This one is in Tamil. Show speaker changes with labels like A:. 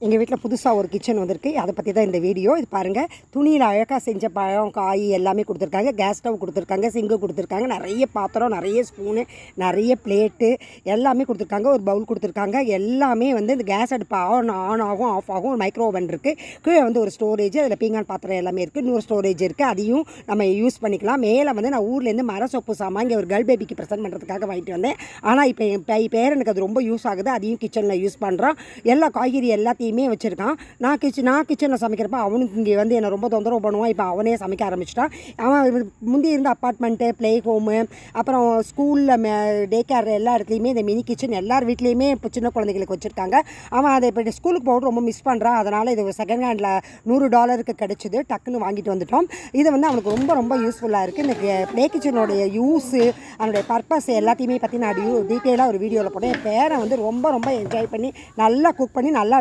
A: எங்கள் வீட்டில் புதுசாக ஒரு கிச்சன் வந்திருக்கு. அதை பற்றி தான் இந்த வீடியோ. இது பாருங்கள், துணியில் அழகாக செஞ்ச பழம், காய் எல்லாமே கொடுத்துருக்காங்க. கேஸ் ஸ்டவ் கொடுத்துருக்காங்க, சிங்கு கொடுத்துருக்காங்க, நிறைய பாத்திரம், நிறைய ஸ்பூனு, நிறைய பிளேட்டு எல்லாமே கொடுத்துருக்காங்க. ஒரு பவுல் கொடுத்துருக்காங்க. எல்லாமே வந்து இந்த கேஸ் அடுப்பு ஆன் ஆகும், ஆஃப் ஆகும். ஒரு மைக்ரோ ஓவன் இருக்குது. கீழே வந்து ஒரு ஸ்டோரேஜ், அதில் பீங்கான் பாத்திரம் எல்லாமே இருக்குது. இன்னொரு ஸ்டோரேஜ் இருக்குது, அதையும் நம்ம யூஸ் பண்ணிக்கலாம். மேலே வந்து நான் ஊர்லேருந்து மர சொப்பு சாமான் இங்கே ஒரு கேர்ள் பேபிக்கு ப்ரெசென்ட் பண்ணுறதுக்காக வாங்கிட்டு வந்தேன். ஆனால் இப்போ என் பேரனுக்கு அது ரொம்ப யூஸ் ஆகுது. அதையும் கிச்சனில் யூஸ் பண்ணுறான். எல்லா காய்கறி எல்லாத்தையுமே வச்சுருக்கான். நான் கிச்சனில் சமைக்கிறப்ப அவனுக்கு இங்கே வந்து என்னை ரொம்ப தொந்தரவு பண்ணுவான். இப்போ அவனே சமைக்க ஆரம்பிச்சிட்டான். அவன் முந்தி இருந்த அப்பார்ட்மெண்ட்டு, ப்ளே ஹோமு, அப்புறம் ஸ்கூலில் டே கேர் எல்லா இடத்துலையுமே இந்த மினி கிச்சன் எல்லார் வீட்லேயுமே இப்போ சின்ன குழந்தைகளுக்கு வச்சுருக்காங்க. அவன் அதை இப்போ ஸ்கூலுக்கு போக ரொம்ப மிஸ் பண்ணுறான். அதனால் இது செகண்ட் ஹேண்டில் $100 கிடச்சிது. டக்குன்னு வாங்கிட்டு வந்துட்டோம். இது வந்து அவனுக்கு ரொம்ப ரொம்ப யூஸ்ஃபுல்லாக இருக்குது. இந்த ப்ளே கிச்சனோடைய யூஸு, அதனுடைய பர்பஸ் எல்லாத்தையுமே பற்றி நான் டீட்டெயிலாக ஒரு வீடியோவில் போட்டேன். என் பேரை வந்து ரொம்ப ரொம்ப என்ஜாய் பண்ணி நல்லா குக் பண்ணி நல்லா